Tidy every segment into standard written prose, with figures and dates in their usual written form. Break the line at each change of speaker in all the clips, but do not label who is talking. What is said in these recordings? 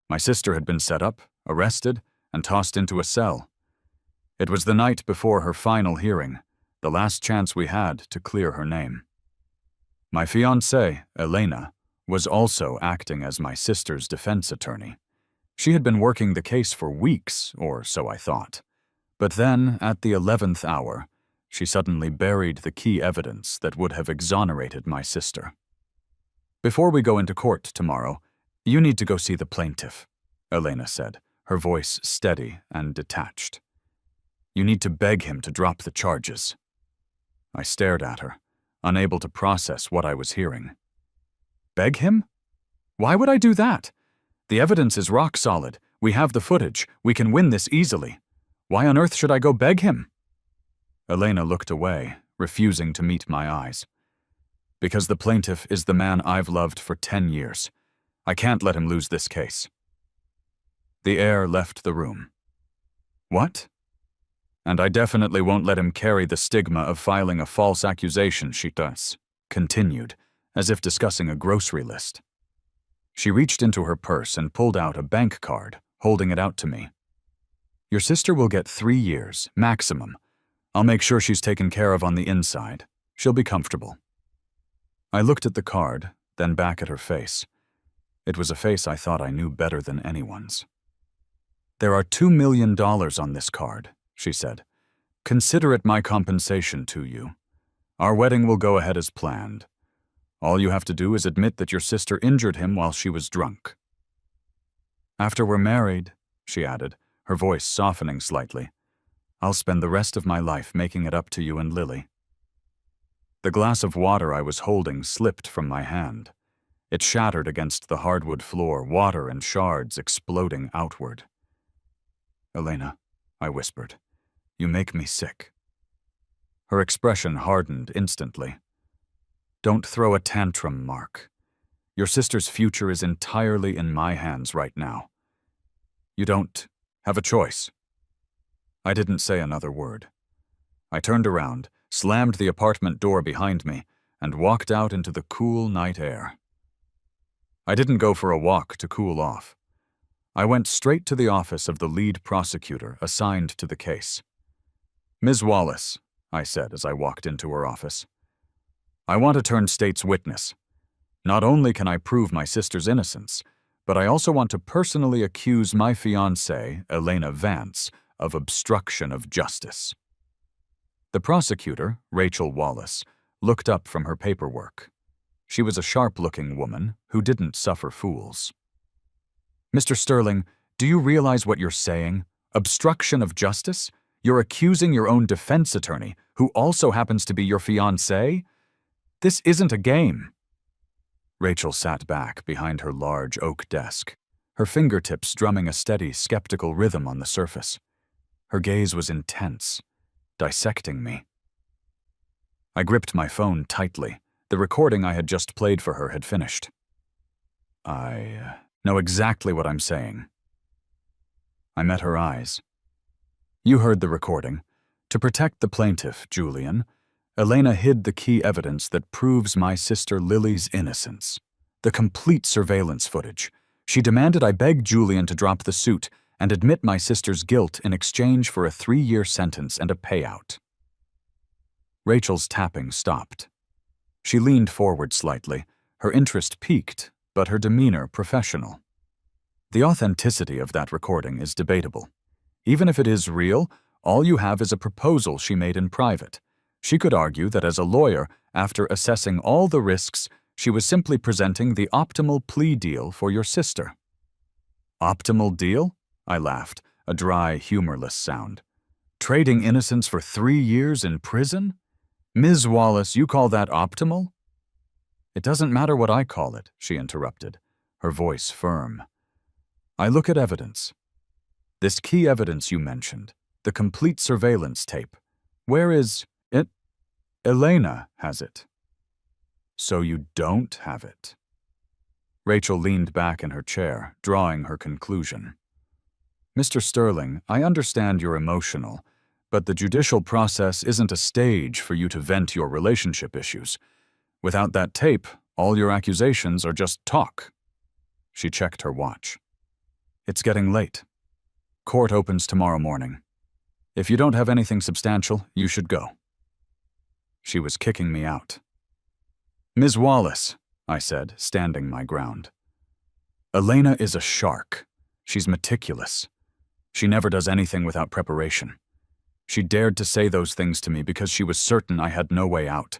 My sister had been set up, arrested, and tossed into a cell. It was the night before her final hearing, the last chance we had to clear her name. My fiancée, Elena, was also acting as my sister's defense attorney. She had been working the case for weeks, or so I thought. But then, at the 11th hour, she suddenly buried the key evidence that would have exonerated my sister. "Before we go into court tomorrow, you need to go see the plaintiff," Elena said, her voice steady and detached. "You need to beg him to drop the charges." I stared at her, unable to process what I was hearing. Beg him? Why would I do that? The evidence is rock solid. We have the footage. We can win this easily. Why on earth should I go beg him? Elena looked away, refusing to meet my eyes. Because the plaintiff is the man I've loved for 10 years. I can't let him lose this case. The heir left the room. What? And I definitely won't let him carry the stigma of filing a false accusation, she continued, as if discussing a grocery list. She reached into her purse and pulled out a bank card, holding it out to me. Your sister will get 3 years, maximum. I'll make sure she's taken care of on the inside. She'll be comfortable. I looked at the card, then back at her face. It was a face I thought I knew better than anyone's. There are $2 million on this card, she said. Consider it my compensation to you. Our wedding will go ahead as planned. All you have to do is admit that your sister injured him while she was drunk. After we're married, she added, her voice softening slightly, I'll spend the rest of my life making it up to you and Lily. The glass of water I was holding slipped from my hand. It shattered against the hardwood floor, water and shards exploding outward. Elena, I whispered, you make me sick. Her expression hardened instantly. Don't throw a tantrum, Mark. Your sister's future is entirely in my hands right now. You don't have a choice. I didn't say another word. I turned around, slammed the apartment door behind me, and walked out into the cool night air. I didn't go for a walk to cool off. I went straight to the office of the lead prosecutor assigned to the case. Ms. Wallace, I said as I walked into her office, I want to turn state's witness. Not only can I prove my sister's innocence, but I also want to personally accuse my fiancée, Elena Vance, of obstruction of justice. The prosecutor, Rachel Wallace, looked up from her paperwork. She was a sharp-looking woman who didn't suffer fools. Mr. Sterling, do you realize what you're saying? Obstruction of justice? You're accusing your own defense attorney, who also happens to be your fiancé? This isn't a game. Rachel sat back behind her large oak desk, her fingertips drumming a steady, skeptical rhythm on the surface. Her gaze was intense, dissecting me. I gripped my phone tightly. The recording I had just played for her had finished. I know exactly what I'm saying. I met her eyes. You heard the recording. To protect the plaintiff, Julian, Elena hid the key evidence that proves my sister Lily's innocence. The complete surveillance footage. She demanded I beg Julian to drop the suit and admit my sister's guilt in exchange for a 3-year sentence and a payout. Rachel's tapping stopped. She leaned forward slightly, her interest piqued, but her demeanor professional. The authenticity of that recording is debatable. Even if it is real, all you have is a proposal she made in private. She could argue that as a lawyer, after assessing all the risks, she was simply presenting the optimal plea deal for your sister. Optimal deal? I laughed, a dry, humorless sound. Trading innocence for 3 years in prison? Ms. Wallace, you call that optimal? It doesn't matter what I call it, she interrupted, her voice firm. I look at evidence. This key evidence you mentioned, the complete surveillance tape, where is it? Elena has it. So you don't have it. Rachel leaned back in her chair, drawing her conclusion. Mr. Sterling, I understand you're emotional, but the judicial process isn't a stage for you to vent your relationship issues. Without that tape, all your accusations are just talk. She checked her watch. It's getting late. Court opens tomorrow morning. If you don't have anything substantial, you should go." She was kicking me out. "Ms. Wallace," I said, standing my ground. "Elena is a shark. She's meticulous. She never does anything without preparation. She dared to say those things to me because she was certain I had no way out.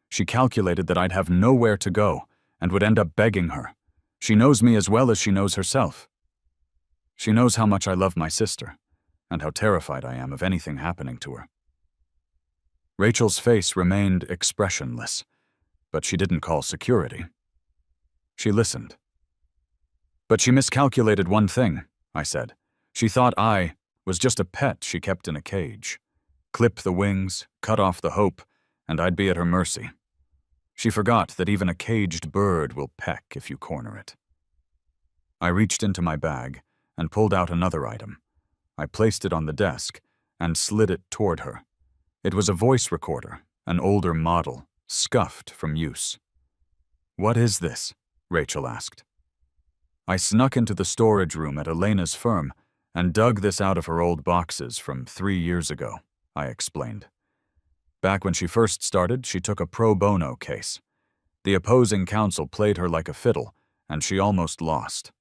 She calculated that I'd have nowhere to go and would end up begging her. She knows me as well as she knows herself. She knows how much I love my sister and how terrified I am of anything happening to her." Rachel's face remained expressionless, but she didn't call security. She listened. "But she miscalculated one thing," I said. "She thought I was just a pet she kept in a cage. Clip the wings, cut off the hope, and I'd be at her mercy. She forgot that even a caged bird will peck if you corner it." I reached into my bag and pulled out another item. I placed it on the desk and slid it toward her. It was a voice recorder, an older model, scuffed from use. "What is this?" Rachel asked. "I snuck into the storage room at Elena's firm and dug this out of her old boxes from 3 years ago," I explained. "Back when she first started, she took a pro bono case. The opposing counsel played her like a fiddle, and she almost lost.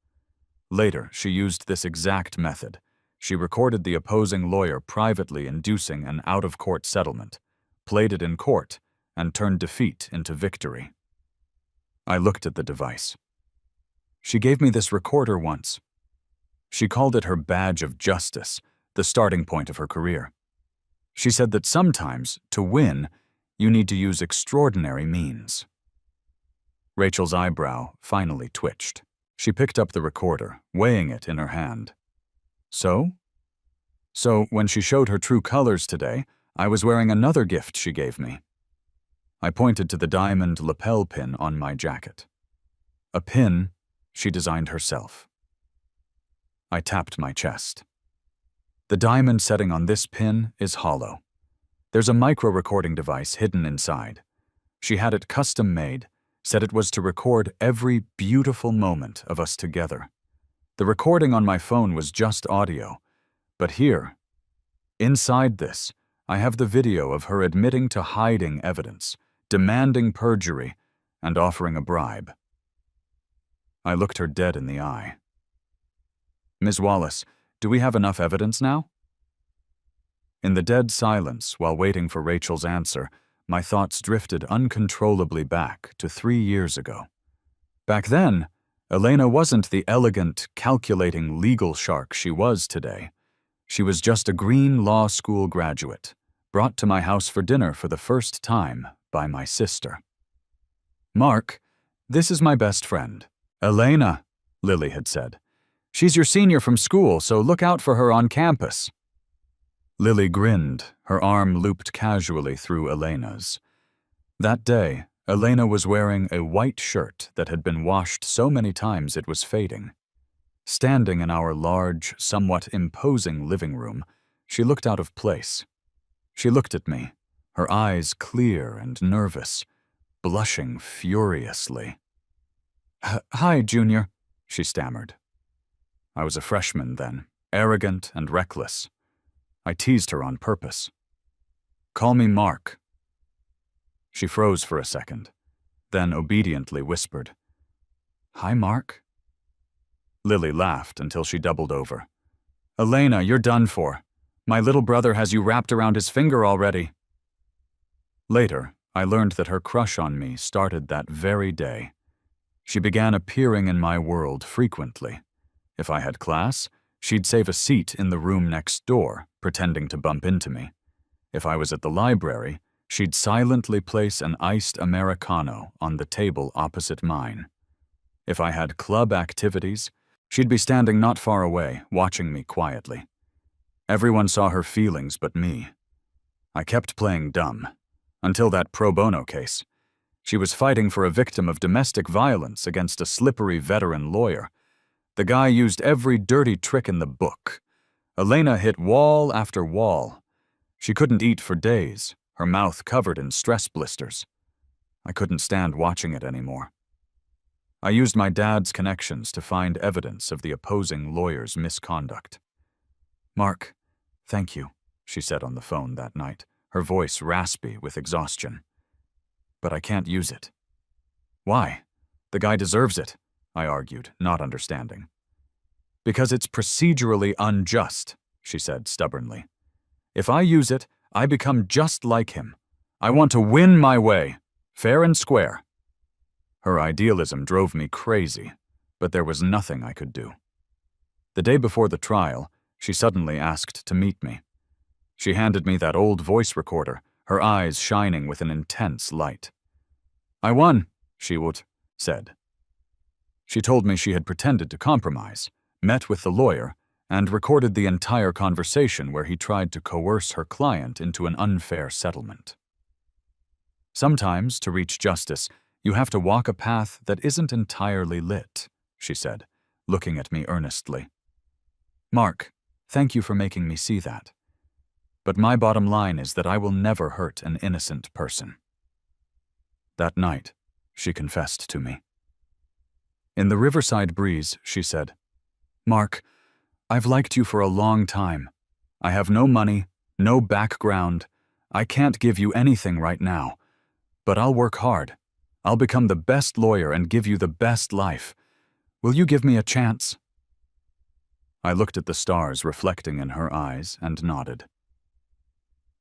Later, she used this exact method. She recorded the opposing lawyer privately inducing an out-of-court settlement, played it in court, and turned defeat into victory." I looked at the device. "She gave me this recorder once. She called it her badge of justice, the starting point of her career. She said that sometimes, to win, you need to use extraordinary means." Rachel's eyebrow finally twitched. She picked up the recorder, weighing it in her hand. "So? So, when she showed her true colors today, I was wearing another gift she gave me." I pointed to the diamond lapel pin on my jacket. A pin she designed herself. I tapped my chest. "The diamond setting on this pin is hollow. There's a micro-recording device hidden inside. She had it custom-made, said it was to record every beautiful moment of us together. The recording on my phone was just audio, but here, inside this, I have the video of her admitting to hiding evidence, demanding perjury, and offering a bribe." I looked her dead in the eye. "Ms. Wallace, do we have enough evidence now?" In the dead silence, while waiting for Rachel's answer, my thoughts drifted uncontrollably back to 3 years ago. Back then, Elena wasn't the elegant, calculating legal shark she was today. She was just a green law school graduate, brought to my house for dinner for the first time by my sister. "Mark, this is my best friend, Elena," Lily had said. "She's your senior from school, so look out for her on campus." Lily grinned, her arm looped casually through Elena's. That day, Elena was wearing a white shirt that had been washed so many times it was fading. Standing in our large, somewhat imposing living room, she looked out of place. She looked at me, her eyes clear and nervous, blushing furiously. "Hi, Junior," she stammered. I was a freshman then, arrogant and reckless. I teased her on purpose. "Call me Mark." She froze for a second, then obediently whispered, "Hi, Mark." Lily laughed until she doubled over. "Elena, you're done for. My little brother has you wrapped around his finger already." Later, I learned that her crush on me started that very day. She began appearing in my world frequently. If I had class, she'd save a seat in the room next door, pretending to bump into me. If I was at the library, she'd silently place an iced Americano on the table opposite mine. If I had club activities, she'd be standing not far away, watching me quietly. Everyone saw her feelings but me. I kept playing dumb, until that pro bono case. She was fighting for a victim of domestic violence against a slippery veteran lawyer. The guy used every dirty trick in the book. Elena hit wall after wall. She couldn't eat for days, her mouth covered in stress blisters. I couldn't stand watching it anymore. I used my dad's connections to find evidence of the opposing lawyer's misconduct. "Mark, thank you," she said on the phone that night, her voice raspy with exhaustion. "But I can't use it." "Why? The guy deserves it," I argued, not understanding. "Because it's procedurally unjust," she said stubbornly. "If I use it, I become just like him. I want to win my way, fair and square." Her idealism drove me crazy, but there was nothing I could do. The day before the trial, she suddenly asked to meet me. She handed me that old voice recorder, her eyes shining with an intense light. "I won," she said. She told me she had pretended to compromise, met with the lawyer, and recorded the entire conversation where he tried to coerce her client into an unfair settlement. "Sometimes, to reach justice, you have to walk a path that isn't entirely lit," she said, looking at me earnestly. "Mark, thank you for making me see that. But my bottom line is that I will never hurt an innocent person." That night, she confessed to me. In the riverside breeze, she said, "Mark, I've liked you for a long time. I have no money, no background. I can't give you anything right now. But I'll work hard. I'll become the best lawyer and give you the best life. Will you give me a chance?" I looked at the stars reflecting in her eyes and nodded.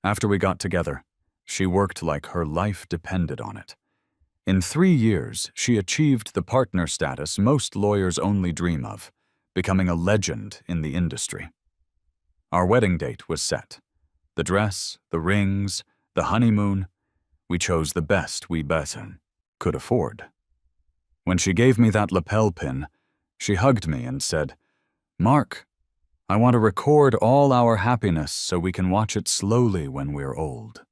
After we got together, she worked like her life depended on it. In 3 years, she achieved the partner status most lawyers only dream of, becoming a legend in the industry. Our wedding date was set. The dress, the rings, the honeymoon. We chose the best we could afford. When she gave me that lapel pin, she hugged me and said, "Mark, I want to record all our happiness so we can watch it slowly when we're old."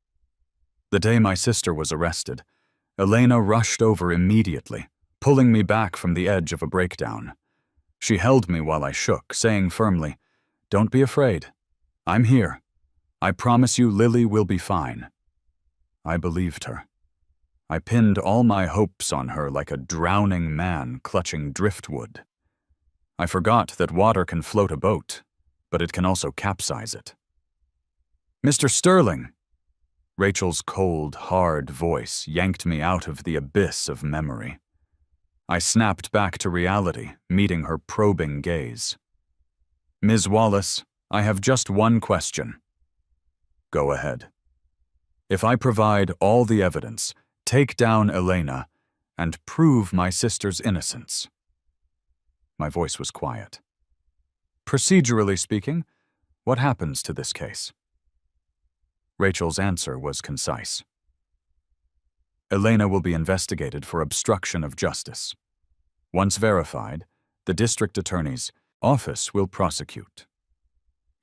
The day my sister was arrested, Elena rushed over immediately, pulling me back from the edge of a breakdown. She held me while I shook, saying firmly, "Don't be afraid. I'm here. I promise you Lily will be fine." I believed her. I pinned all my hopes on her like a drowning man clutching driftwood. I forgot that water can float a boat, but it can also capsize it. "Mr. Sterling!" Rachel's cold, hard voice yanked me out of the abyss of memory. I snapped back to reality, meeting her probing gaze. "Ms. Wallace, I have just one question." "Go ahead." "If I provide all the evidence, take down Elena, and prove my sister's innocence." My voice was quiet. "Procedurally speaking, what happens to this case?" Rachel's answer was concise. "Elena will be investigated for obstruction of justice. Once verified, the district attorney's office will prosecute.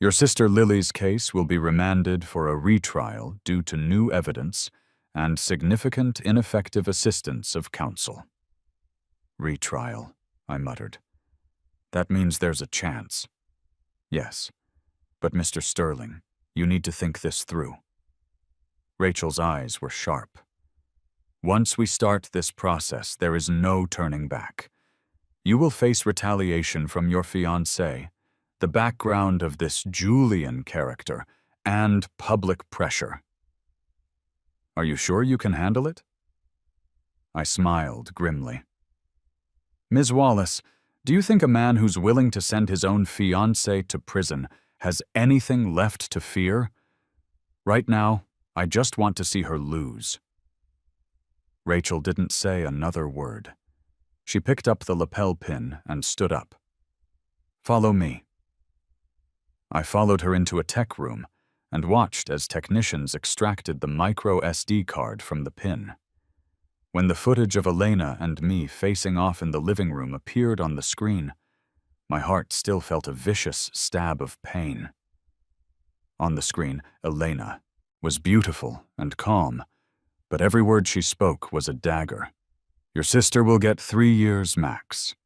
Your sister Lily's case will be remanded for a retrial due to new evidence and significant ineffective assistance of counsel." "Retrial," I muttered. "That means there's a chance." "Yes, but Mr. Sterling, you need to think this through." Rachel's eyes were sharp. "Once we start this process, there is no turning back. You will face retaliation from your fiancé, the background of this Julian character, and public pressure. Are you sure you can handle it?" I smiled grimly. "Ms. Wallace, do you think a man who's willing to send his own fiancé to prison has anything left to fear? Right now, I just want to see her lose." Rachel didn't say another word. She picked up the lapel pin and stood up. "Follow me." I followed her into a tech room and watched as technicians extracted the micro SD card from the pin. When the footage of Elena and me facing off in the living room appeared on the screen, my heart still felt a vicious stab of pain. On the screen, Elena was beautiful and calm, but every word she spoke was a dagger. "Your sister will get 3 years max.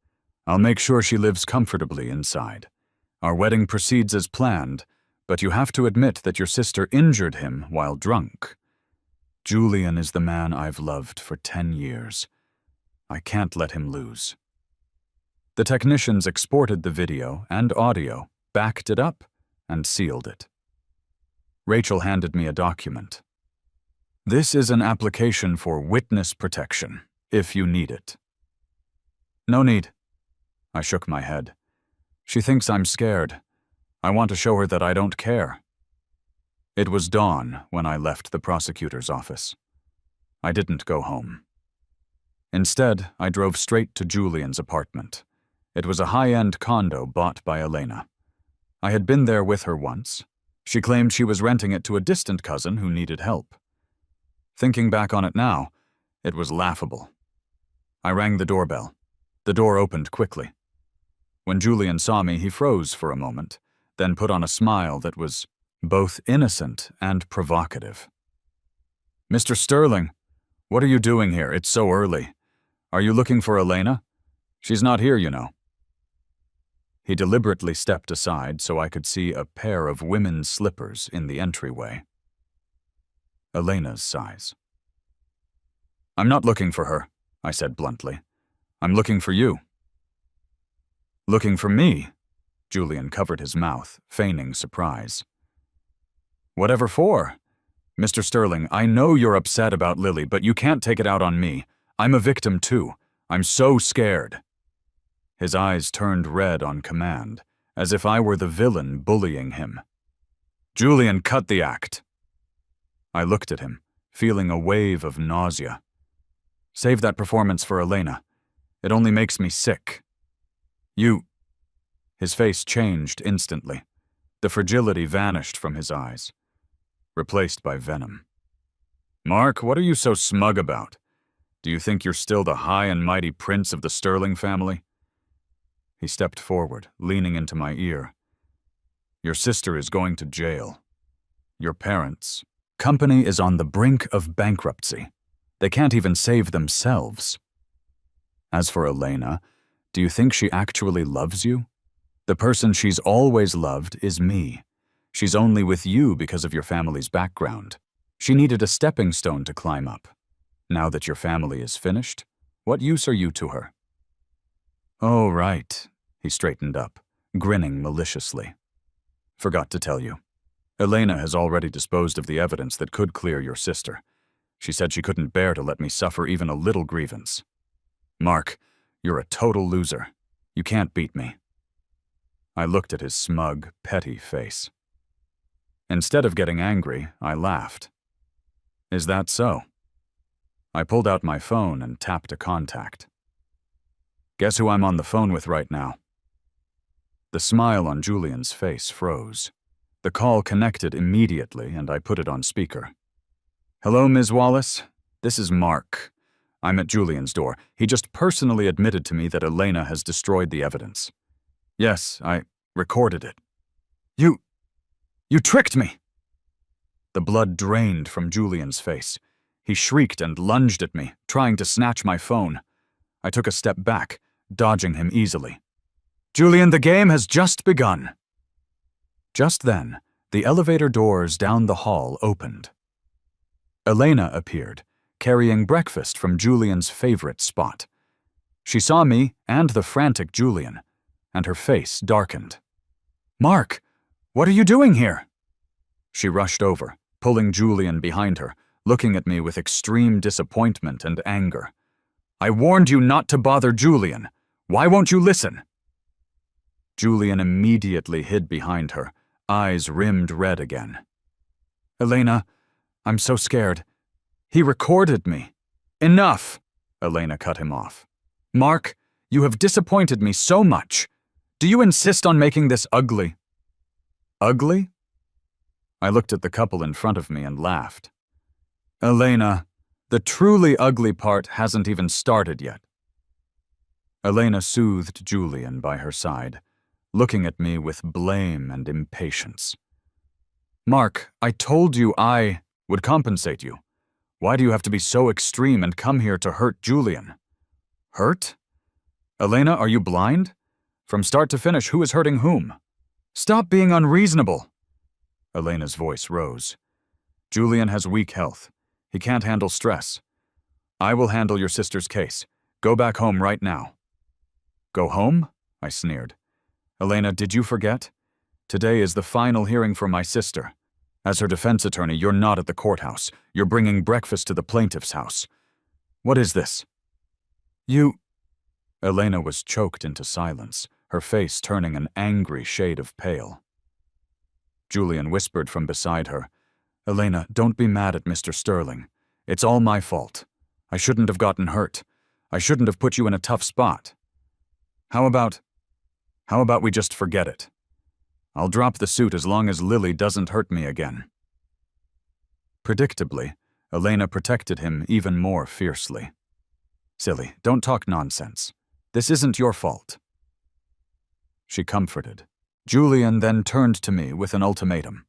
I'll make sure she lives comfortably inside. Our wedding proceeds as planned, but you have to admit that your sister injured him while drunk. Julian is the man I've loved for 10 years. I can't let him lose. The technicians exported the video and audio, backed it up, and sealed it. Rachel handed me a document. This is an application for witness protection, if you need it. No need. I shook my head. She thinks I'm scared. I want to show her that I don't care. It was dawn when I left the prosecutor's office. I didn't go home. Instead, I drove straight to Julian's apartment. It was a high-end condo bought by Elena. I had been there with her once. She claimed she was renting it to a distant cousin who needed help. Thinking back on it now, it was laughable. I rang the doorbell. The door opened quickly. When Julian saw me, he froze for a moment, then put on a smile that was both innocent and provocative. "Mr. Sterling, what are you doing here? It's so early. Are you looking for Elena? She's not here, you know." He deliberately stepped aside so I could see a pair of women's slippers in the entryway. Elena's size. "I'm not looking for her," I said bluntly. "I'm looking for you." "Looking for me?" Julian covered his mouth, feigning surprise. "Whatever for? Mr. Sterling, I know you're upset about Lily, but you can't take it out on me. I'm a victim too. I'm so scared." His eyes turned red on command, as if I were the villain bullying him. "Julian, cut the act." I looked at him, feeling a wave of nausea. "Save that performance for Elena. It only makes me sick." "You—" His face changed instantly. The fragility vanished from his eyes, replaced by venom. "Mark, what are you so smug about? Do you think you're still the high and mighty prince of the Sterling family?" He stepped forward, leaning into my ear. "Your sister is going to jail. Your parents' company is on the brink of bankruptcy. They can't even save themselves. As for Elena, do you think she actually loves you? The person she's always loved is me. She's only with you because of your family's background. She needed a stepping stone to climb up. Now that your family is finished, what use are you to her?" "Oh, right." He straightened up, grinning maliciously. "Forgot to tell you. Elena has already disposed of the evidence that could clear your sister. She said she couldn't bear to let me suffer even a little grievance. Mark, you're a total loser. You can't beat me." I looked at his smug, petty face. Instead of getting angry, I laughed. "Is that so?" I pulled out my phone and tapped a contact. "Guess who I'm on the phone with right now?" The smile on Julian's face froze. The call connected immediately, and I put it on speaker. "Hello, Ms. Wallace. This is Mark. I'm at Julian's door. He just personally admitted to me that Elena has destroyed the evidence. Yes, I recorded it." You tricked me!" The blood drained from Julian's face. He shrieked and lunged at me, trying to snatch my phone. I took a step back, dodging him easily. "Julian, the game has just begun." Just then, the elevator doors down the hall opened. Elena appeared, carrying breakfast from Julian's favorite spot. She saw me and the frantic Julian, and her face darkened. "Mark, what are you doing here?" She rushed over, pulling Julian behind her, looking at me with extreme disappointment and anger. "I warned you not to bother Julian. Why won't you listen?" Julian immediately hid behind her, eyes rimmed red again. "Elena, I'm so scared. He recorded me." "Enough!" Elena cut him off. "Mark, you have disappointed me so much. Do you insist on making this ugly?" "Ugly?" I looked at the couple in front of me and laughed. "Elena, the truly ugly part hasn't even started yet." Elena soothed Julian by her side, looking at me with blame and impatience. "Mark, I told you I would compensate you. Why do you have to be so extreme and come here to hurt Julian?" "Hurt? Elena, are you blind? From start to finish, who is hurting whom? Stop being unreasonable." Elena's voice rose. "Julian has weak health. He can't handle stress. I will handle your sister's case. Go back home right now." "Go home?" I sneered. "Elena, did you forget? Today is the final hearing for my sister. As her defense attorney, you're not at the courthouse. You're bringing breakfast to the plaintiff's house. What is this?" "You—" Elena was choked into silence, her face turning an angry shade of pale. Julian whispered from beside her, "Elena, don't be mad at Mr. Sterling. It's all my fault. I shouldn't have gotten hurt. I shouldn't have put you in a tough spot. How about we just forget it? I'll drop the suit as long as Lily doesn't hurt me again." Predictably, Elena protected him even more fiercely. "Silly, don't talk nonsense. This isn't your fault." She comforted. Julian then turned to me with an ultimatum.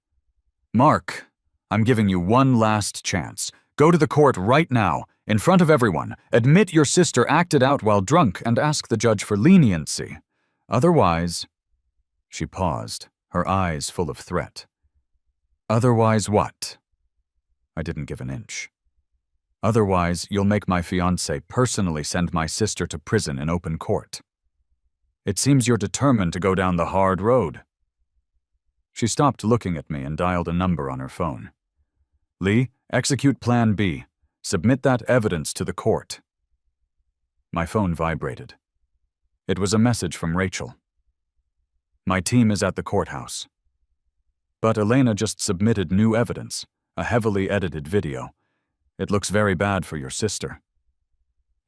"Mark, I'm giving you one last chance. Go to the court right now, in front of everyone. Admit your sister acted out while drunk and ask the judge for leniency. Otherwise—" She paused, her eyes full of threat. "Otherwise what?" I didn't give an inch. "Otherwise, you'll make my fiancé personally send my sister to prison in open court. It seems you're determined to go down the hard road." She stopped looking at me and dialed a number on her phone. "Lee, execute Plan B. Submit that evidence to the court." My phone vibrated. It was a message from Rachel. "My team is at the courthouse." "But Elena just submitted new evidence, a heavily edited video. It looks very bad for your sister."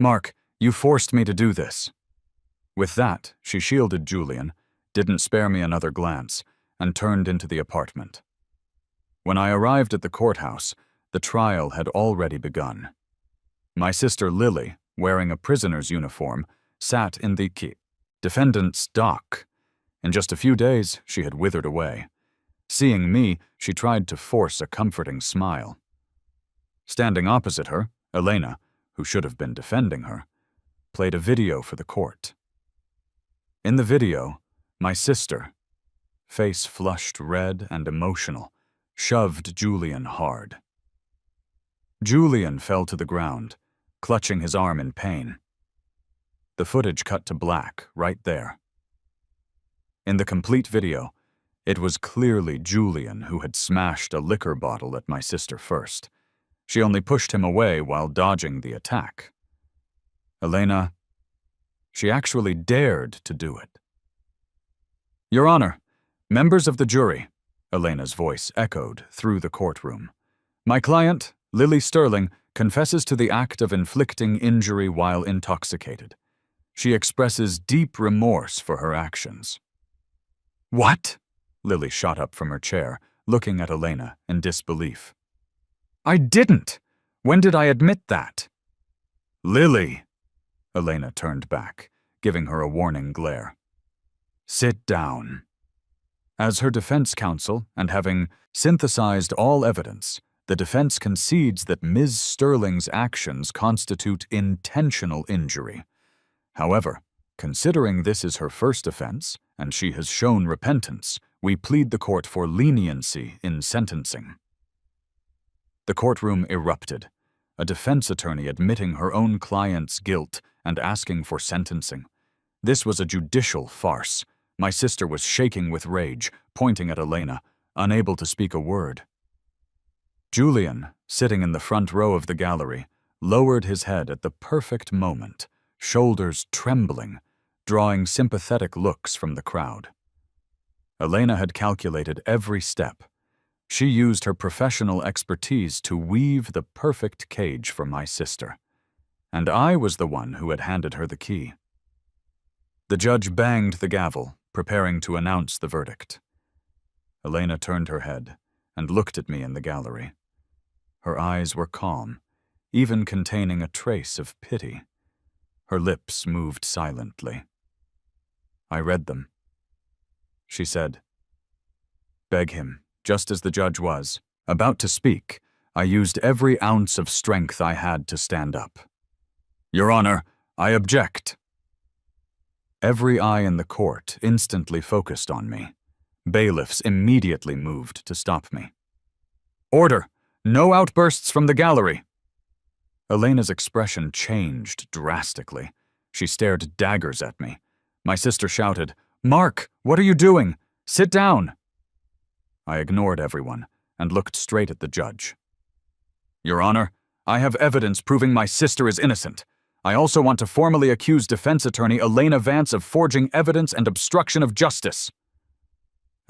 "Mark, you forced me to do this." With that, she shielded Julian, didn't spare me another glance, and turned into the apartment. When I arrived at the courthouse, the trial had already begun. My sister Lily, wearing a prisoner's uniform, sat in the defendant's dock. In just a few days, she had withered away. Seeing me, she tried to force a comforting smile. Standing opposite her, Elena, who should have been defending her, played a video for the court. In the video, my sister, face flushed red and emotional, shoved Julian hard. Julian fell to the ground, clutching his arm in pain. The footage cut to black right there. In the complete video, it was clearly Julian who had smashed a liquor bottle at my sister first. She only pushed him away while dodging the attack. Elena, she actually dared to do it. "Your Honor, members of the jury," Elena's voice echoed through the courtroom. "My client, Lily Sterling, confesses to the act of inflicting injury while intoxicated. She expresses deep remorse for her actions." "What?" Lily shot up from her chair, looking at Elena in disbelief. "I didn't! When did I admit that?" "Lily!" Elena turned back, giving her a warning glare. "Sit down." As her defense counsel, and having synthesized all evidence, the defense concedes that Ms. Sterling's actions constitute intentional injury. However, considering this is her first offense, and she has shown repentance, we plead the court for leniency in sentencing. The courtroom erupted, a defense attorney admitting her own client's guilt and asking for sentencing. This was a judicial farce. My sister was shaking with rage, pointing at Elena, unable to speak a word. Julian, sitting in the front row of the gallery, lowered his head at the perfect moment, shoulders trembling, drawing sympathetic looks from the crowd. Elena had calculated every step. She used her professional expertise to weave the perfect cage for my sister. And I was the one who had handed her the key. The judge banged the gavel, preparing to announce the verdict. Elena turned her head and looked at me in the gallery. Her eyes were calm, even containing a trace of pity. Her lips moved silently. I read them. She said, "Beg him," just as the judge was about to speak. I used every ounce of strength I had to stand up. "Your Honor, I object." Every eye in the court instantly focused on me. Bailiffs immediately moved to stop me. "Order! No outbursts from the gallery!" Elena's expression changed drastically. She stared daggers at me. My sister shouted, "Mark, what are you doing? Sit down!" I ignored everyone and looked straight at the judge. "Your Honor, I have evidence proving my sister is innocent. I also want to formally accuse defense attorney Elena Vance of forging evidence and obstruction of justice."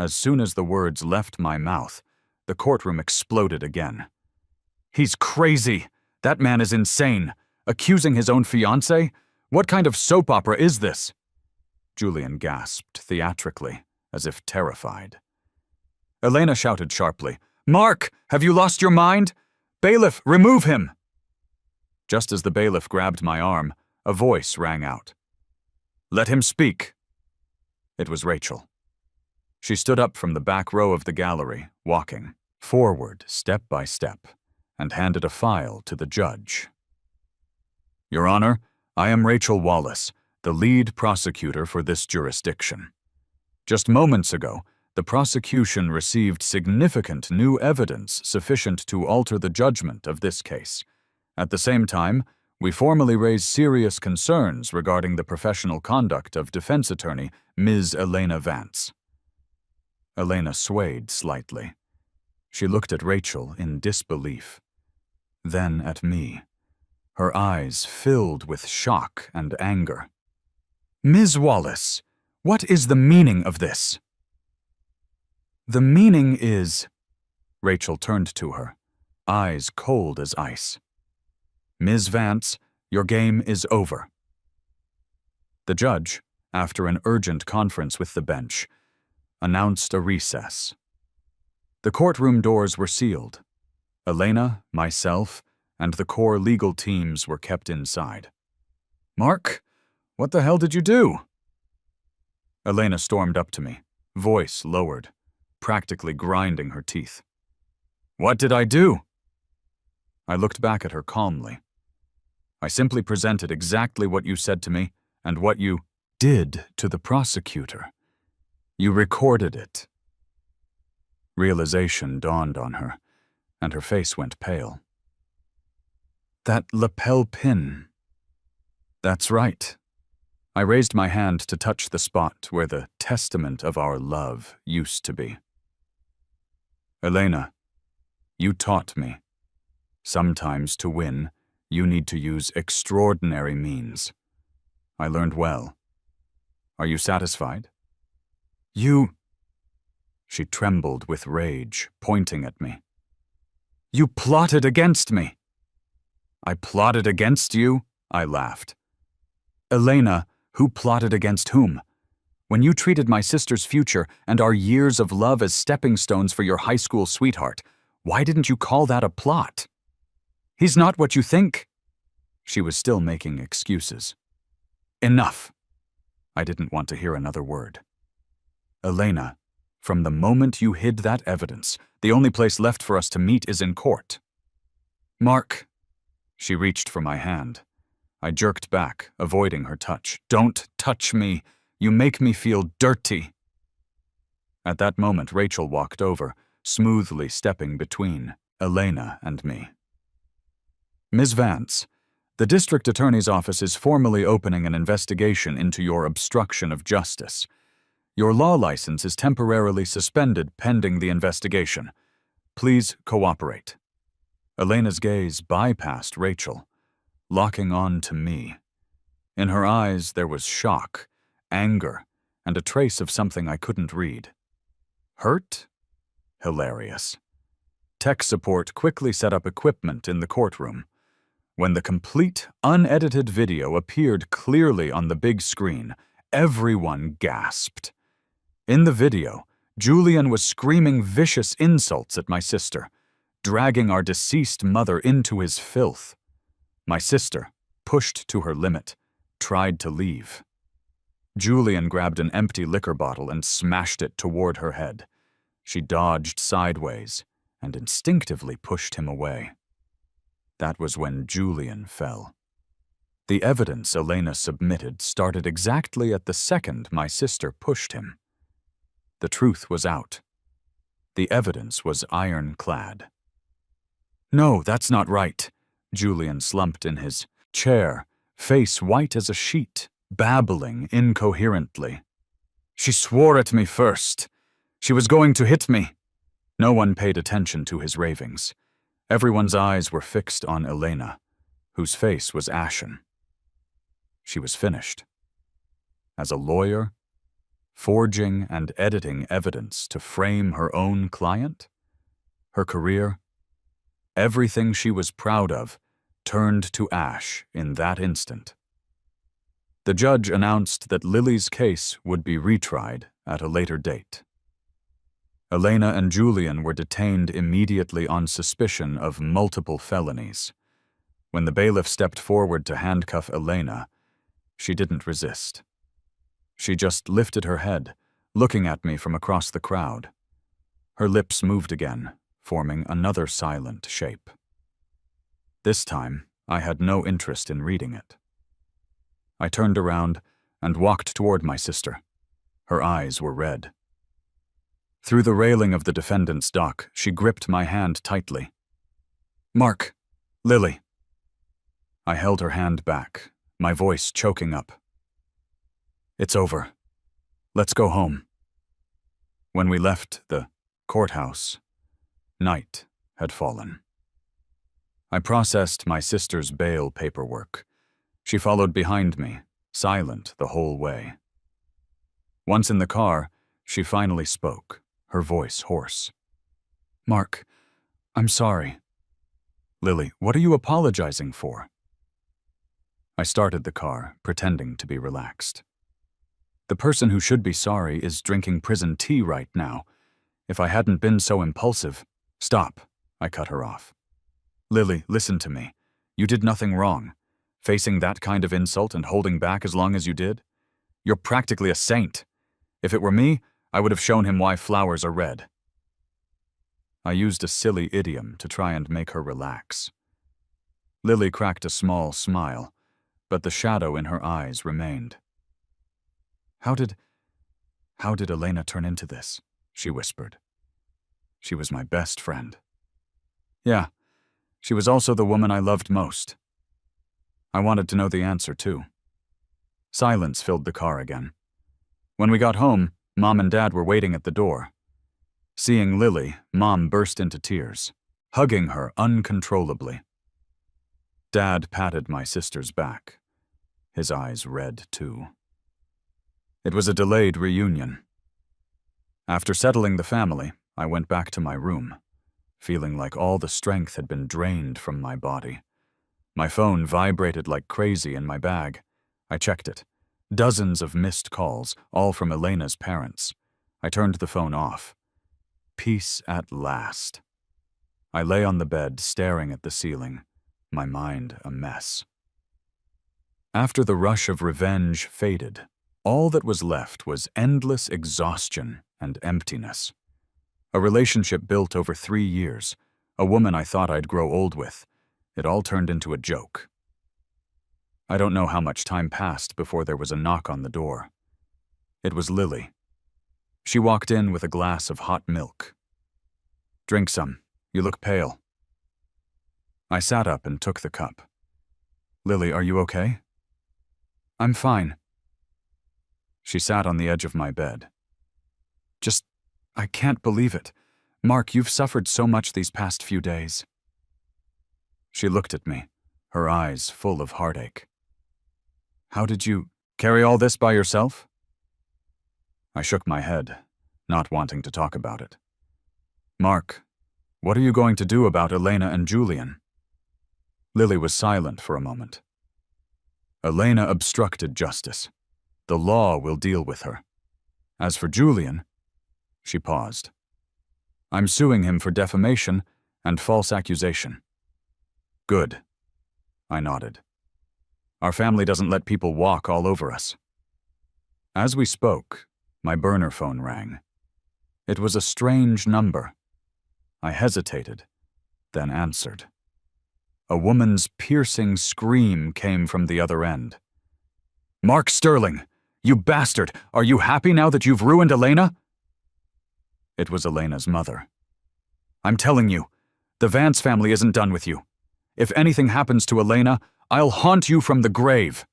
As soon as the words left my mouth, the courtroom exploded again. "He's crazy! That man is insane! Accusing his own fiancée? What kind of soap opera is this?" Julian gasped theatrically, as if terrified. Elena shouted sharply, "Mark, have you lost your mind? Bailiff, remove him!" Just as the bailiff grabbed my arm, a voice rang out. "Let him speak." It was Rachel. She stood up from the back row of the gallery, walking forward step by step, and handed a file to the judge. "Your Honor, I am Rachel Wallace, the lead prosecutor for this jurisdiction. Just moments ago, the prosecution received significant new evidence sufficient to alter the judgment of this case. At the same time, we formally raise serious concerns regarding the professional conduct of defense attorney Ms. Elena Vance." Elena swayed slightly. She looked at Rachel in disbelief, then at me. Her eyes filled with shock and anger. "Ms. Wallace, what is the meaning of this?" "The meaning is—" Rachel turned to her, eyes cold as ice. "Ms. Vance, your game is over." The judge, after an urgent conference with the bench, announced a recess. The courtroom doors were sealed. Elena, myself, and the core legal teams were kept inside. "Mark, what the hell did you do?" Elena stormed up to me, voice lowered, practically grinding her teeth. "What did I do?" I looked back at her calmly. "I simply presented exactly what you said to me and what you did to the prosecutor. You recorded it." Realization dawned on her, and her face went pale. "That lapel pin." "That's right." I raised my hand to touch the spot where the testament of our love used to be. "Elena, you taught me. Sometimes to win, you need to use extraordinary means. I learned well. Are you satisfied?" "You—" She trembled with rage, pointing at me. "You plotted against me." "I plotted against you?" I laughed. "Elena, who plotted against whom? When you treated my sister's future and our years of love as stepping stones for your high school sweetheart, why didn't you call that a plot?" "He's not what you think." She was still making excuses. "Enough." I didn't want to hear another word. "Elena, from the moment you hid that evidence, the only place left for us to meet is in court." "Mark." She reached for my hand. I jerked back, avoiding her touch. "Don't touch me. You make me feel dirty." At that moment, Rachel walked over, smoothly stepping between Elena and me. "Ms. Vance, the district attorney's office is formally opening an investigation into your obstruction of justice. Your law license is temporarily suspended pending the investigation. Please cooperate." Elena's gaze bypassed Rachel, locking on to me. In her eyes there was shock, anger, and a trace of something I couldn't read. Hurt? Hilarious. Tech support quickly set up equipment in the courtroom. When the complete, unedited video appeared clearly on the big screen, everyone gasped. In the video, Julian was screaming vicious insults at my sister, dragging our deceased mother into his filth. My sister, pushed to her limit, tried to leave. Julian grabbed an empty liquor bottle and smashed it toward her head. She dodged sideways and instinctively pushed him away. That was when Julian fell. The evidence Elena submitted started exactly at the second my sister pushed him. The truth was out. The evidence was ironclad. "No, that's not right. Julian slumped in his chair, face white as a sheet, babbling incoherently. "She swore at me first. She was going to hit me." No one paid attention to his ravings. Everyone's eyes were fixed on Elena, whose face was ashen. She was finished. As a lawyer, forging and editing evidence to frame her own client, her career, everything she was proud of, turned to ash in that instant. The judge announced that Lily's case would be retried at a later date. Elena and Julian were detained immediately on suspicion of multiple felonies. When the bailiff stepped forward to handcuff Elena, she didn't resist. She just lifted her head, looking at me from across the crowd. Her lips moved again, forming another silent shape. This time, I had no interest in reading it. I turned around and walked toward my sister. Her eyes were red. Through the railing of the defendant's dock, she gripped my hand tightly. "Mark, Lily." I held her hand back, my voice choking up. "It's over. Let's go home." When we left the courthouse, night had fallen. I processed my sister's bail paperwork. She followed behind me, silent the whole way. Once in the car, she finally spoke, her voice hoarse. "Mark, I'm sorry." "Lily, what are you apologizing for?" I started the car, pretending to be relaxed. "The person who should be sorry is drinking prison tea right now. If I hadn't been so impulsive—" "Stop," I cut her off. "Lily, listen to me. You did nothing wrong. Facing that kind of insult and holding back as long as you did? You're practically a saint. If it were me, I would have shown him why flowers are red." I used a silly idiom to try and make her relax. Lily cracked a small smile, but the shadow in her eyes remained. How did Elena turn into this?" she whispered. "She was my best friend." "Yeah, she was also the woman I loved most." I wanted to know the answer, too. Silence filled the car again. When we got home, Mom and Dad were waiting at the door. Seeing Lily, Mom burst into tears, hugging her uncontrollably. Dad patted my sister's back, his eyes red, too. It was a delayed reunion. After settling the family, I went back to my room, feeling like all the strength had been drained from my body. My phone vibrated like crazy in my bag. I checked it. Dozens of missed calls, all from Elena's parents. I turned the phone off. Peace at last. I lay on the bed, staring at the ceiling, my mind a mess. After the rush of revenge faded, all that was left was endless exhaustion and emptiness. A relationship built over 3 years, a woman I thought I'd grow old with. It all turned into a joke. I don't know how much time passed before there was a knock on the door. It was Lily. She walked in with a glass of hot milk. "Drink some. You look pale." I sat up and took the cup. "Lily, are you okay?" "I'm fine." She sat on the edge of my bed. I can't believe it. Mark, you've suffered so much these past few days." She looked at me, her eyes full of heartache. "How did you carry all this by yourself?" I shook my head, not wanting to talk about it. "Mark, what are you going to do about Elena and Julian?" Lily was silent for a moment. "Elena obstructed justice. The law will deal with her. As for Julian," she paused, "I'm suing him for defamation and false accusation." "Good," I nodded. "Our family doesn't let people walk all over us." As we spoke, my burner phone rang. It was a strange number. I hesitated, then answered. A woman's piercing scream came from the other end. "Mark Sterling, you bastard! Are you happy now that you've ruined Elena?" It was Elena's mother. "I'm telling you, the Vance family isn't done with you. If anything happens to Elena, I'll haunt you from the grave."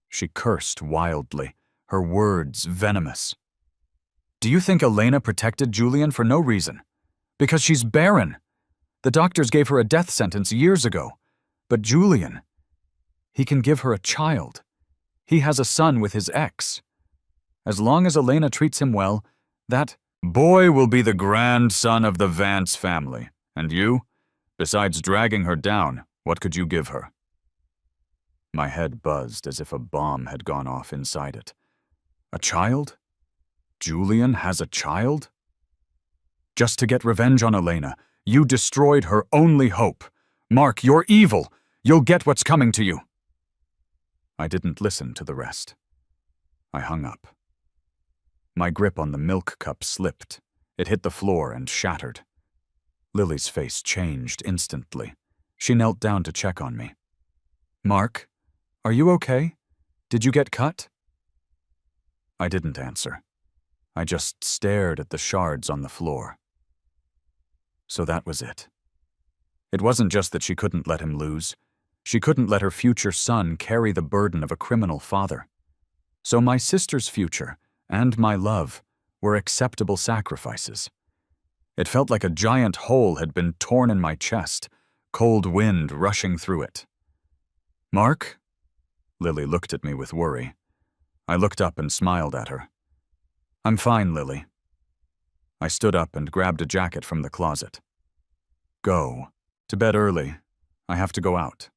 She cursed wildly, her words venomous. "Do you think Elena protected Julian for no reason? Because she's barren. The doctors gave her a death sentence years ago. But Julian, he can give her a child. He has a son with his ex. As long as Elena treats him well, that boy will be the grandson of the Vance family. And you? Besides dragging her down, what could you give her?" My head buzzed as if a bomb had gone off inside it. A child? Julian has a child? Just to get revenge on Elena, you destroyed her only hope. Mark, you're evil. You'll get what's coming to you. I didn't listen to the rest. I hung up. My grip on the milk cup slipped. It hit the floor and shattered. Lily's face changed instantly. She knelt down to check on me. "Mark, are you okay? Did you get cut?" I didn't answer. I just stared at the shards on the floor. So that was it. It wasn't just that she couldn't let him lose. She couldn't let her future son carry the burden of a criminal father. So my sister's future and my love were acceptable sacrifices. It felt like a giant hole had been torn in my chest, cold wind rushing through it. "Mark?" Lily looked at me with worry. I looked up and smiled at her. "I'm fine, Lily." I stood up and grabbed a jacket from the closet. "Go. To bed early. I have to go out."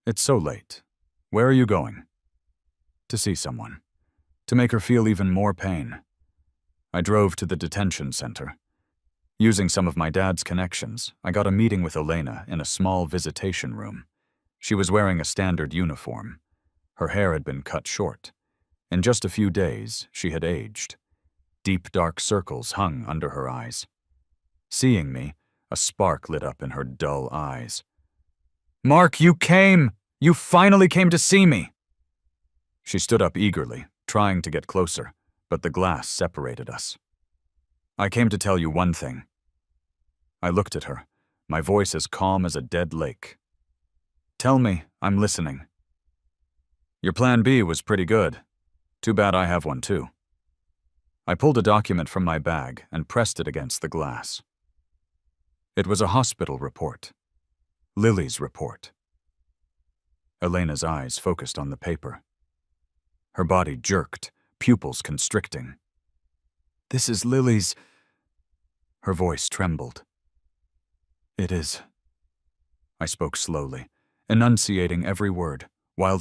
"It's so late. Where are you going?" "To see someone. To make her feel even more pain." I drove to the detention center. Using some of my dad's connections, I got a meeting with Elena in a small visitation room. She was wearing a standard uniform. Her hair had been cut short. In just a few days, she had aged. Deep dark circles hung under her eyes. Seeing me, a spark lit up in her dull eyes. "Mark, you came! You finally came to see me!" She stood up eagerly, trying to get closer, but the glass separated us. "I came to tell you one thing." I looked at her, my voice as calm as a dead lake. "Tell me, I'm listening." "Your plan B was pretty good. Too bad I have one too." I pulled a document from my bag and pressed it against the glass. It was a hospital report. Lily's report. Elena's eyes focused on the paper. Her body jerked, pupils constricting. "This is Lily's..." Her voice trembled. "It is." I spoke slowly, enunciating every word, while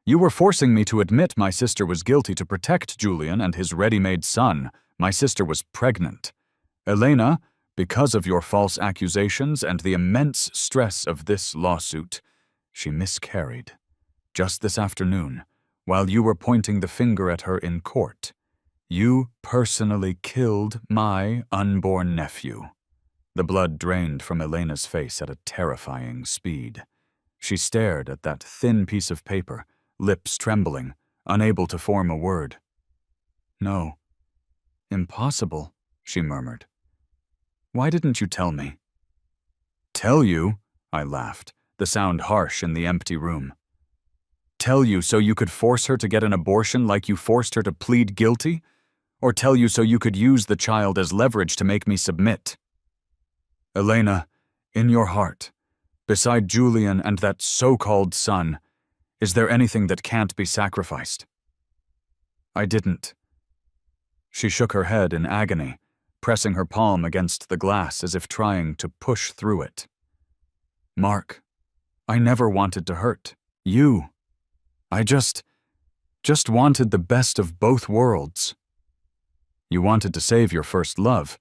"You were forcing me to admit my sister was guilty to protect Julian and his ready-made son. My sister was pregnant. Elena, because of your false accusations and the immense stress of this lawsuit, she miscarried. Just this afternoon, while you were pointing the finger at her in court, you personally killed my unborn nephew." The blood drained from Elena's face at a terrifying speed. She stared at that thin piece of paper, lips trembling, unable to form a word. "No. Impossible," she murmured. "Why didn't you tell me?" "Tell you?" I laughed, the sound harsh in the empty room. "Tell you so you could force her to get an abortion like you forced her to plead guilty? Or tell you so you could use the child as leverage to make me submit? Elena, in your heart, beside Julian and that so-called son, is there anything that can't be sacrificed?" I didn't. She shook her head in agony, pressing her palm against the glass as if trying to push through it. "Mark, I never wanted to hurt you. I just wanted the best of both worlds. You wanted to save your first love,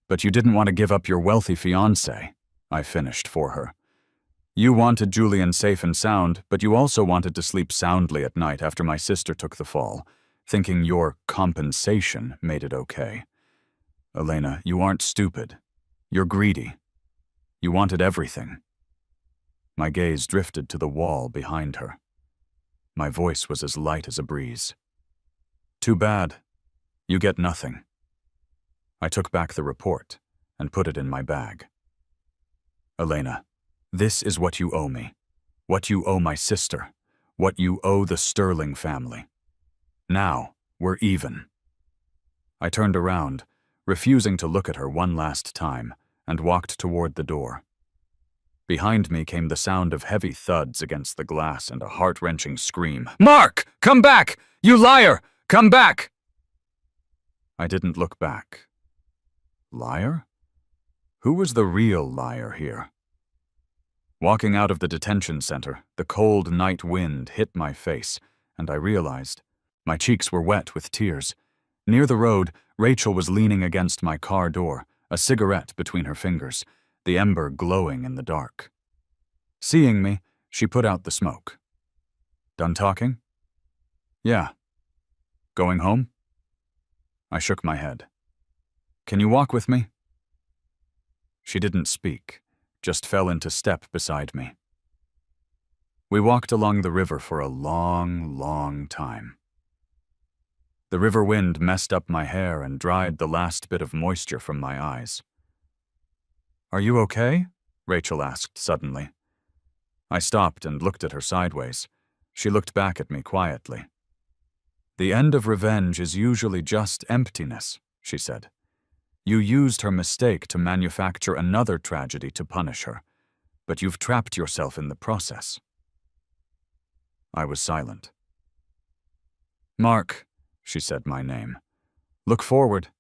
but you didn't want to give up your wealthy fiancé," I finished for her. "You wanted Julian safe and sound, but you also wanted to sleep soundly at night after my sister took the fall, thinking your compensation made it okay. Elena, you aren't stupid. You're greedy. You wanted everything." My gaze drifted to the wall behind her. My voice was as light as a breeze. "Too bad. You get nothing." I took back the report and put it in my bag. "Elena, This is what you owe me. What you owe my sister. What you owe the Sterling family. Now, we're even." I turned around, refusing to look at her one last time, and walked toward the door. Behind me came the sound of heavy thuds against the glass and a heart-wrenching scream. "Mark! Come back! You liar! Come back!" I didn't look back. Liar? Who was the real liar here? Walking out of the detention center, the cold night wind hit my face, and I realized my cheeks were wet with tears. Near the road, Rachel was leaning against my car door, a cigarette between her fingers, the ember glowing in the dark. Seeing me, she put out the smoke. "Done talking?" "Yeah." "Going home?" I shook my head. "Can you walk with me?" She didn't speak, just fell into step beside me. We walked along the river for a long, long time. The river wind messed up my hair and dried the last bit of moisture from my eyes. "Are you okay?" Rachel asked suddenly. I stopped and looked at her sideways. She looked back at me quietly. "The end of revenge is usually just emptiness," she said. "You used her mistake to manufacture another tragedy to punish her, but you've trapped yourself in the process." I was silent. "Mark," she said my name. "Look forward.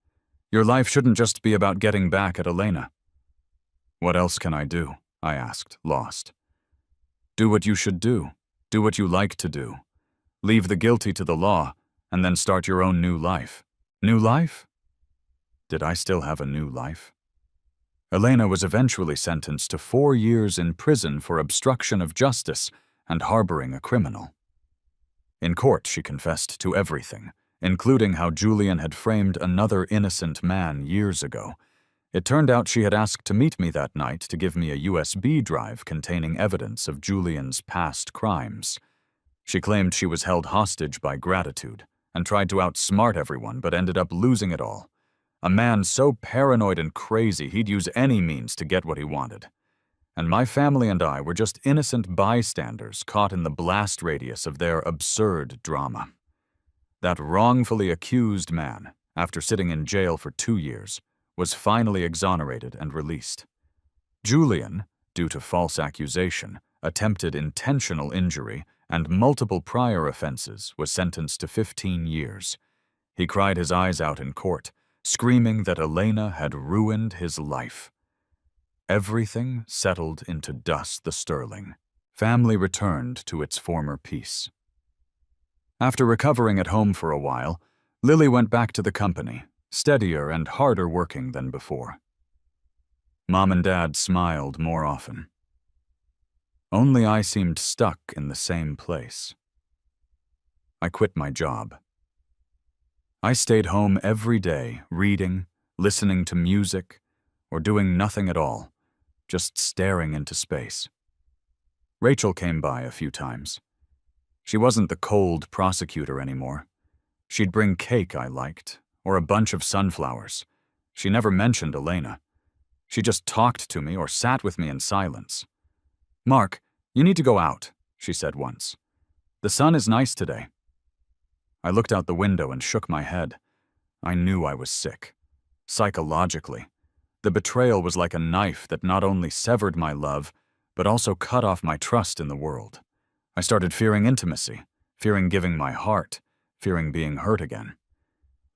Your life shouldn't just be about getting back at Elena." "What else can I do?" I asked, lost. "Do what you should do. Do what you like to do. Leave the guilty to the law, and then start your own new life." New life? Did I still have a new life? Elena was eventually sentenced to 4 years in prison for obstruction of justice and harboring a criminal. In court, she confessed to everything, including how Julian had framed another innocent man years ago. It turned out she had asked to meet me that night to give me a USB drive containing evidence of Julian's past crimes. She claimed she was held hostage by gratitude and tried to outsmart everyone but ended up losing it all. A man so paranoid and crazy he'd use any means to get what he wanted. And my family and I were just innocent bystanders caught in the blast radius of their absurd drama. That wrongfully accused man, after sitting in jail for 2 years, was finally exonerated and released. Julian, due to false accusation, attempted intentional injury, and multiple prior offenses, was sentenced to 15 years. He cried his eyes out in court, screaming that Elena had ruined his life. Everything settled into dust the Sterling. Family returned to its former peace. After recovering at home for a while, Lily went back to the company, steadier and harder working than before. Mom and Dad smiled more often. Only I seemed stuck in the same place. I quit my job. I stayed home every day, reading, listening to music, or doing nothing at all, just staring into space. Rachel came by a few times. She wasn't the cold prosecutor anymore. She'd bring cake I liked, or a bunch of sunflowers. She never mentioned Elena. She just talked to me or sat with me in silence. "Mark, you need to go out," she said once. "The sun is nice today." I looked out the window and shook my head. I knew I was sick. Psychologically. The betrayal was like a knife that not only severed my love, but also cut off my trust in the world. I started fearing intimacy, fearing giving my heart, fearing being hurt again.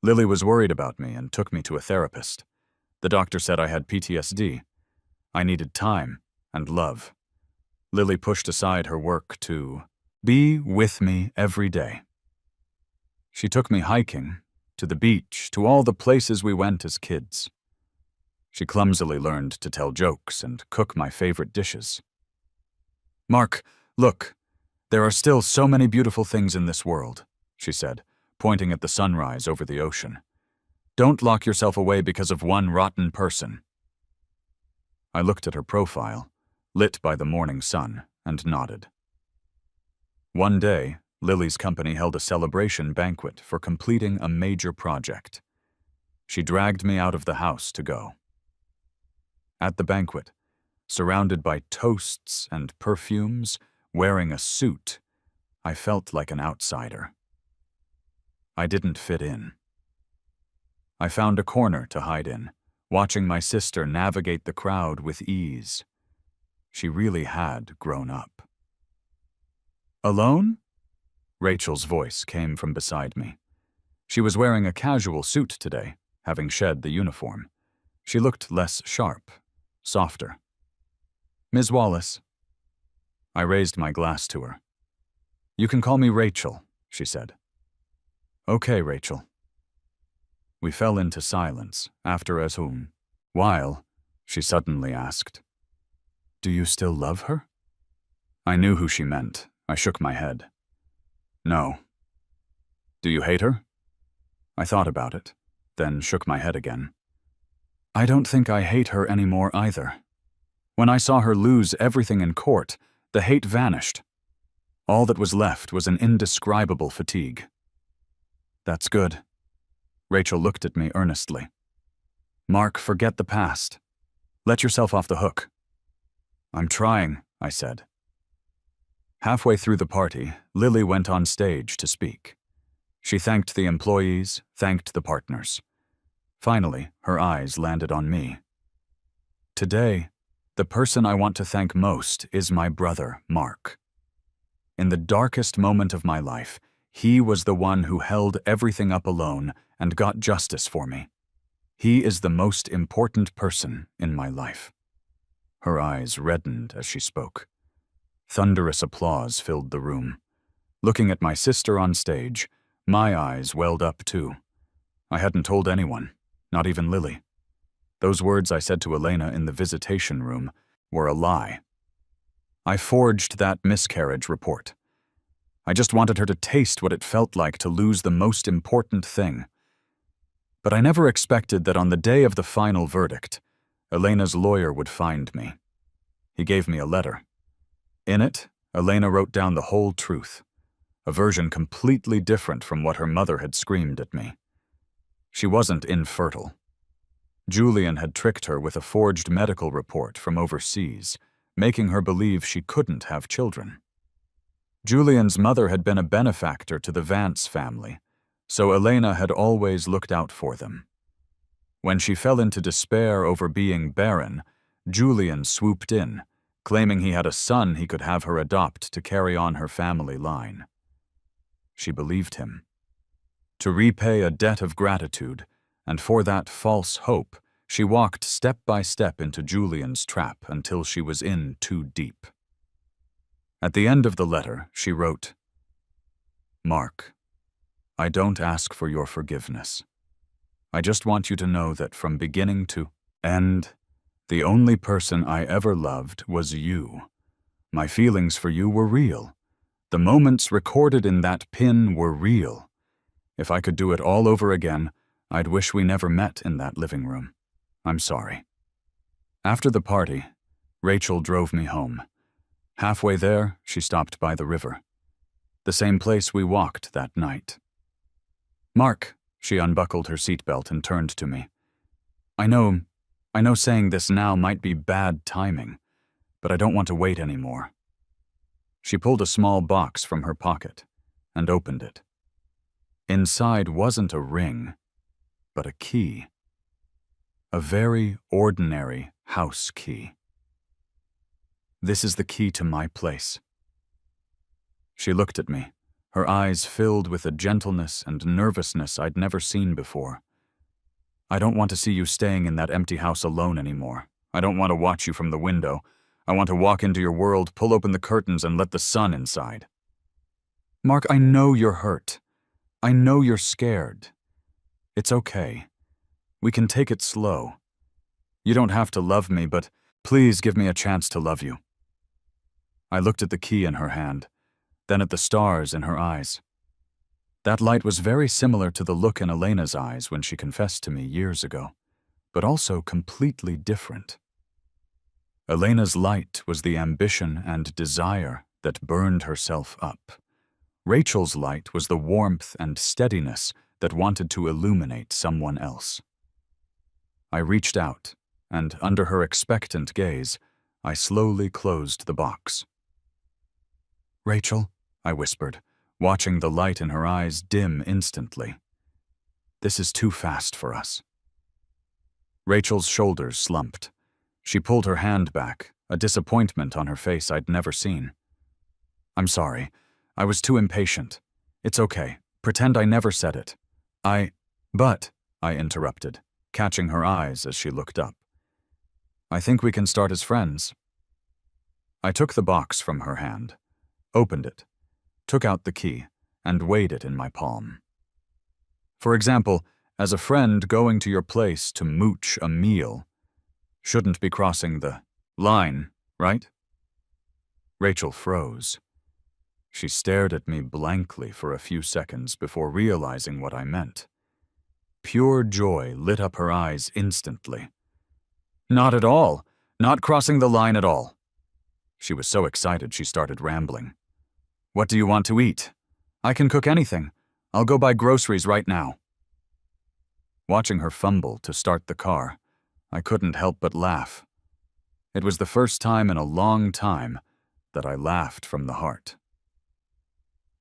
Lily was worried about me and took me to a therapist. The doctor said I had PTSD. I needed time and love. Lily pushed aside her work to be with me every day. She took me hiking, to the beach, to all the places we went as kids. She clumsily learned to tell jokes and cook my favorite dishes. "Mark, look, there are still so many beautiful things in this world," she said, pointing at the sunrise over the ocean. "Don't lock yourself away because of one rotten person." I looked at her profile, lit by the morning sun, and nodded. One day, Lily's company held a celebration banquet for completing a major project. She dragged me out of the house to go. At the banquet, surrounded by toasts and perfumes, wearing a suit, I felt like an outsider. I didn't fit in. I found a corner to hide in, watching my sister navigate the crowd with ease. She really had grown up. "Alone?" Rachel's voice came from beside me. She was wearing a casual suit today, having shed the uniform. She looked less sharp, softer. "Ms. Wallace." I raised my glass to her. "You can call me Rachel," she said. "Okay, Rachel." We fell into silence after a while. She suddenly asked, "Do you still love her?" I knew who she meant. I shook my head. "No." "Do you hate her?" I thought about it, then shook my head again. "I don't think I hate her anymore either. When I saw her lose everything in court, the hate vanished. All that was left was an indescribable fatigue." "That's good." Rachel looked at me earnestly. "Mark, forget the past. Let yourself off the hook." "I'm trying," I said. Halfway through the party, Lily went on stage to speak. She thanked the employees, thanked the partners. Finally, her eyes landed on me. "Today, the person I want to thank most is my brother, Mark. In the darkest moment of my life, he was the one who held everything up alone and got justice for me. He is the most important person in my life." Her eyes reddened as she spoke. Thunderous applause filled the room. Looking at my sister on stage, my eyes welled up too. I hadn't told anyone, not even Lily. Those words I said to Elena in the visitation room were a lie. I forged that miscarriage report. I just wanted her to taste what it felt like to lose the most important thing. But I never expected that on the day of the final verdict, Elena's lawyer would find me. He gave me a letter. In it, Elena wrote down the whole truth, a version completely different from what her mother had screamed at me. She wasn't infertile. Julian had tricked her with a forged medical report from overseas, making her believe she couldn't have children. Julian's mother had been a benefactor to the Vance family, so Elena had always looked out for them. When she fell into despair over being barren, Julian swooped in, claiming he had a son he could have her adopt to carry on her family line. She believed him. To repay a debt of gratitude, and for that false hope, she walked step by step into Julian's trap until she was in too deep. At the end of the letter, she wrote, "Mark, I don't ask for your forgiveness. I just want you to know that from beginning to end, the only person I ever loved was you. My feelings for you were real. The moments recorded in that pin were real. If I could do it all over again, I'd wish we never met in that living room. I'm sorry." After the party, Rachel drove me home. Halfway there, she stopped by the river. The same place we walked that night. "Mark," she unbuckled her seatbelt and turned to me. I know saying this now might be bad timing, but I don't want to wait anymore." She pulled a small box from her pocket and opened it. Inside wasn't a ring, but a key. A very ordinary house key. "This is the key to my place." She looked at me, her eyes filled with a gentleness and nervousness I'd never seen before. "I don't want to see you staying in that empty house alone anymore. I don't want to watch you from the window. I want to walk into your world, pull open the curtains, and let the sun inside." "Mark, I know you're hurt. I know you're scared. It's okay. We can take it slow. You don't have to love me, but please give me a chance to love you." I looked at the key in her hand, then at the stars in her eyes. That light was very similar to the look in Elena's eyes when she confessed to me years ago, but also completely different. Elena's light was the ambition and desire that burned herself up. Rachel's light was the warmth and steadiness that wanted to illuminate someone else. I reached out, and under her expectant gaze, I slowly closed the box. "Rachel," I whispered, watching the light in her eyes dim instantly. "This is too fast for us." Rachel's shoulders slumped. She pulled her hand back, a disappointment on her face I'd never seen. "I'm sorry. I was too impatient. It's okay. Pretend I never said it. But," I interrupted, catching her eyes as she looked up. "I think we can start as friends." I took the box from her hand, opened it, took out the key, and weighed it in my palm. "For example, as a friend going to your place to mooch a meal shouldn't be crossing the line, right?" Rachel froze. She stared at me blankly for a few seconds before realizing what I meant. Pure joy lit up her eyes instantly. "Not at all. Not crossing the line at all." She was so excited she started rambling. "What do you want to eat? I can cook anything. I'll go buy groceries right now." Watching her fumble to start the car, I couldn't help but laugh. It was the first time in a long time that I laughed from the heart.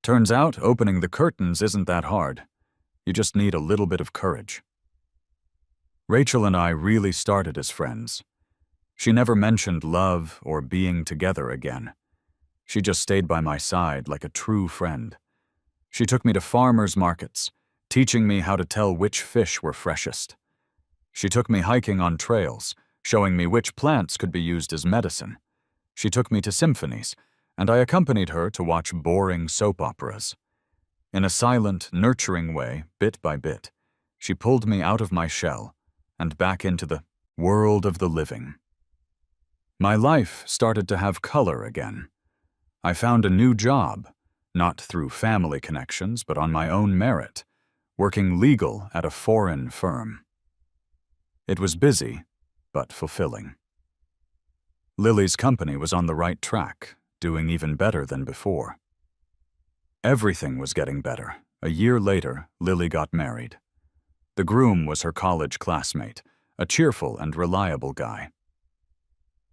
Turns out opening the curtains isn't that hard. You just need a little bit of courage. Rachel and I really started as friends. She never mentioned love or being together again. She just stayed by my side like a true friend. She took me to farmers' markets, teaching me how to tell which fish were freshest. She took me hiking on trails, showing me which plants could be used as medicine. She took me to symphonies, and I accompanied her to watch boring soap operas. In a silent, nurturing way, bit by bit, she pulled me out of my shell and back into the world of the living. My life started to have color again. I found a new job, not through family connections, but on my own merit, working legal at a foreign firm. It was busy, but fulfilling. Lily's company was on the right track, doing even better than before. Everything was getting better. A year later, Lily got married. The groom was her college classmate, a cheerful and reliable guy.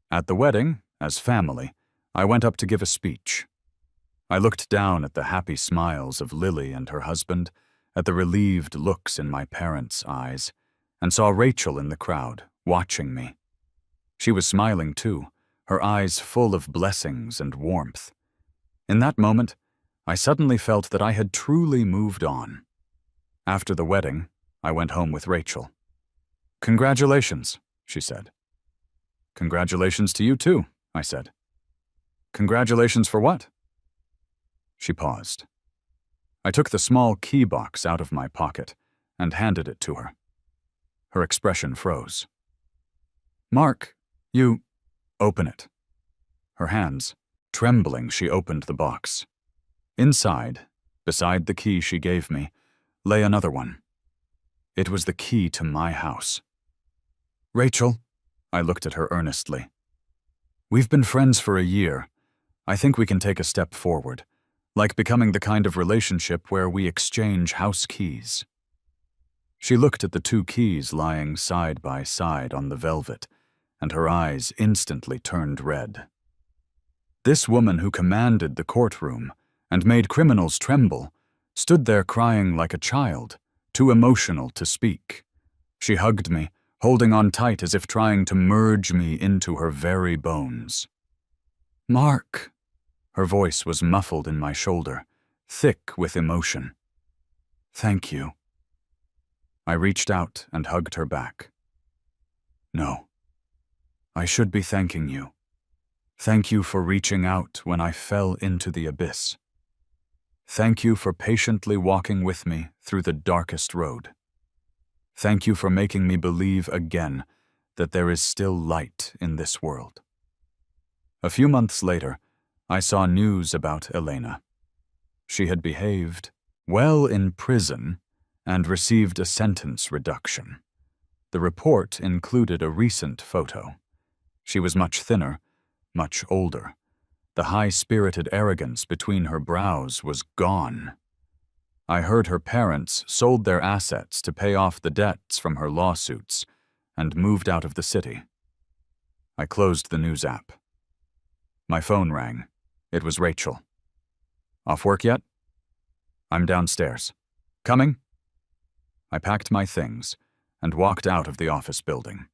At the wedding, as family, I went up to give a speech. I looked down at the happy smiles of Lily and her husband, at the relieved looks in my parents' eyes, and saw Rachel in the crowd, watching me. She was smiling too, her eyes full of blessings and warmth. In that moment, I suddenly felt that I had truly moved on. After the wedding, I went home with Rachel. "Congratulations," she said. "Congratulations to you too," I said. "Congratulations for what?" She paused. I took the small key box out of my pocket and handed it to her. Her expression froze. "Mark, you..." "Open it." Her hands, trembling, she opened the box. Inside, beside the key she gave me, lay another one. It was the key to my house. "Rachel," I looked at her earnestly. "We've been friends for a year. I think we can take a step forward, like becoming the kind of relationship where we exchange house keys." She looked at the two keys lying side by side on the velvet, and her eyes instantly turned red. This woman who commanded the courtroom and made criminals tremble stood there crying like a child, too emotional to speak. She hugged me, holding on tight as if trying to merge me into her very bones. "Mark." Her voice was muffled in my shoulder, thick with emotion. "Thank you." I reached out and hugged her back. "No. I should be thanking you. Thank you for reaching out when I fell into the abyss. Thank you for patiently walking with me through the darkest road. Thank you for making me believe again that there is still light in this world." A few months later, I saw news about Elena. She had behaved well in prison and received a sentence reduction. The report included a recent photo. She was much thinner, much older. The high-spirited arrogance between her brows was gone. I heard her parents sold their assets to pay off the debts from her lawsuits and moved out of the city. I closed the news app. My phone rang. It was Rachel. Off work yet? I'm downstairs. Coming? I packed my things and walked out of the office building.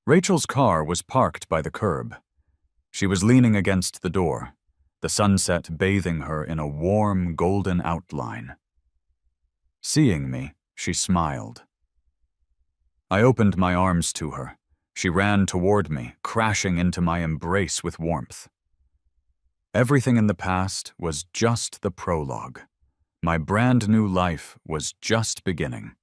Rachel's car was parked by the curb. She was leaning against the door, the sunset bathing her in a warm, golden outline. Seeing me, she smiled. I opened my arms to her. She ran toward me, crashing into my embrace with warmth. Everything in the past was just the prologue. My brand new life was just beginning.